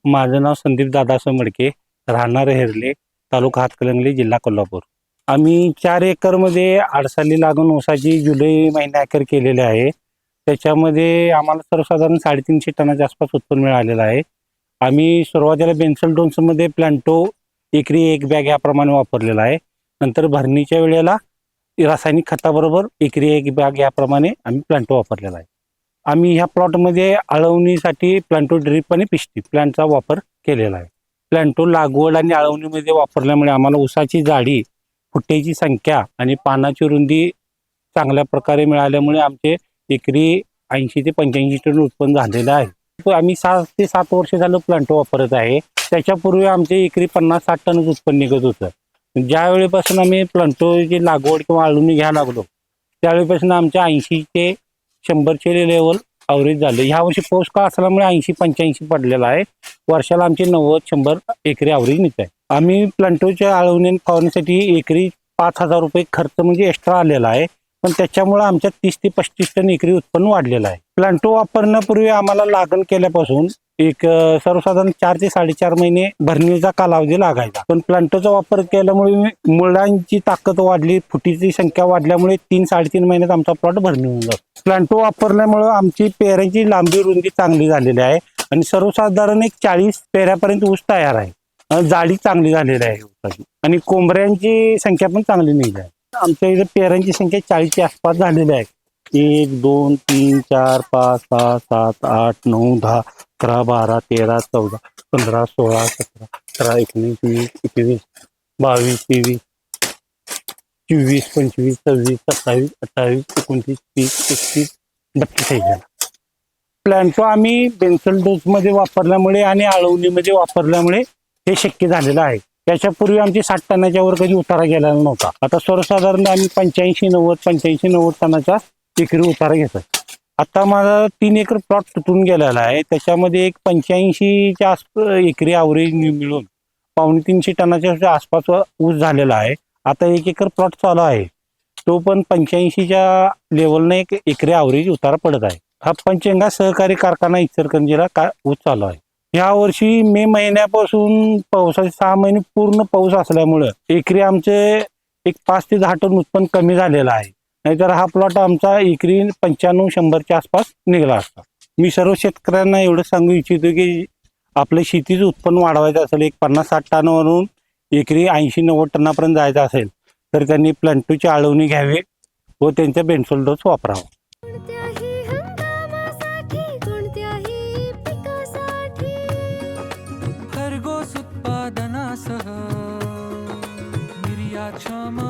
माझं नाव संदीप दादासाहेब मडके, राहणार हेरले, तालुका हातकणंगले, जिल्हा कोल्हापूर. आम्ही 4 एकरमध्ये आडसाली लागून ऊसाची जुलै महिन्याअखेर केलेली आहे. त्याच्यामध्ये आम्हाला सर्वसाधारण 350 टनाच्या आसपास उत्पन्न मिळालेलं आहे. आम्ही सुरुवातीला बेन्सल डोन्समध्ये प्लांटो एकरी 1 बॅग याप्रमाणे वापरलेला आहे. नंतर भरणीच्या वेळेला रासायनिक खताबरोबर एकरी 1 बॅग याप्रमाणे आम्ही प्लांटो वापरलेला आहे. आम्ही ह्या प्लॉटमध्ये आळवणीसाठी प्लांटो ड्रिप आणि पिस्टी प्लांटचा वापर केलेला आहे. प्लांटो लागवड आणि आळवणीमध्ये वापरल्यामुळे आम्हाला ऊसाची जाडी, फुट्याची संख्या आणि पानाची रुंदी चांगल्या प्रकारे मिळाल्यामुळे आमचे एकरी 80 ते 85 टन उत्पन्न झालेलं आहे. आम्ही 6 ते 7 वर्ष झालं प्लांटो वापरत आहे. त्याच्यापूर्वी आमचे एकरी 50-60 टनच उत्पन्न निघत होतं. ज्या वेळेपासून आम्ही प्लांटोची लागवड किंवा आळवणी घ्यायला लागलो त्यावेळेपासून आमच्या 80 ते 100चे लेवल ॲव्हरेज झाले. ह्या वर्षी पाऊस का असल्यामुळे 80-85 पडलेला आहे. वर्षाला आमचे 90-100 एकरी ॲव्हरेज निघत आहे. आम्ही प्लांटोच्या आळवणी फवारणीसाठी एकरी 5,000 रुपये खर्च म्हणजे एक्स्ट्रा आलेला आहे. पण त्याच्यामुळे आमच्या 30 ते 35 टन एकरी उत्पन्न वाढलेलं आहे. प्लांटो वापरण्यापूर्वी आम्हाला लागण केल्यापासून एक सर्वसाधारण 4 ते 4.5 महिने भरणीचा कालावधी लागायचा. पण प्लांटोचा वापर केल्यामुळे मुळांची ताकद वाढली, फुटीची संख्या वाढल्यामुळे 3-3.5 महिन्यात आमचा प्लॉट भरणी होऊन जातो. प्लांटो वापरल्यामुळे आमची पेऱ्यांची लांबी रुंदी चांगली झालेली आहे आणि सर्वसाधारण एक 40 पेऱ्यापर्यंत ऊस तयार आहे. जाडी चांगली झालेली आहे ऊसाची आणि कोंबऱ्यांची संख्या पण चांगली निघाली आहे. आमच्या इथे पेऱ्यांची संख्या 40च्या आसपास झालेली आहे. 1, 2, 3, 4, 5, 6, 7, 8, 9, 10, 11, 12, 13, 14, 15, 16, 17, 18, 19, 20, 21, 22, 23, 24, 25, 26, 27, 28, 29, 30, 31, 32 झाला. प्लांटो आम्ही बेन्सल डोसमध्ये वापरल्यामुळे आणि आळवणीमध्ये वापरल्यामुळे हे शक्य झालेलं आहे. त्याच्यापूर्वी आमची 60 टनाच्या वर कधी उतारा गेलेला नव्हता. आता सर्वसाधारण आम्ही 85-90 टनाच्या एकरी उतारा घेतो. आता माझा 3 एकर प्लॉट तुटून गेलेला आहे. त्याच्यामध्ये एक 85च्या एकरी ॲव्हरेज मिळून 250 टनाच्या आसपास ऊस झालेला आहे. आता 1 एकर प्लॉट चालू आहे. तो पण 85च्या लेवलने एक एकरी ॲव्हरेज उतारा पडत आहे. हा पंचगंगा सहकारी कारखाना इचलकरंजीला ऊस चालू आहे. या वर्षी मे महिन्यापासून पावसाचे 6 महिने पूर्ण पाऊस असल्यामुळं एकरी आमचे एक 5 ते 10 टन उत्पन्न कमी झालेलं आहे. नाहीतर हा प्लॉट आमचा एकरी 95-100च्या आसपास निघाला असता. मी सर्व शेतकऱ्यांना एवढं सांगू इच्छितो की आपलं शेतीचं उत्पन्न वाढवायचं असेल, एक 50-60 टनावरून एकरी 80-90 टनापर्यंत जायचं असेल तर त्यांनी प्लांटोची आळवणी घ्यावी व त्यांचा बेन्सल डोस वापरावा. खरगोश उत्पादनासह निर्यात क्षम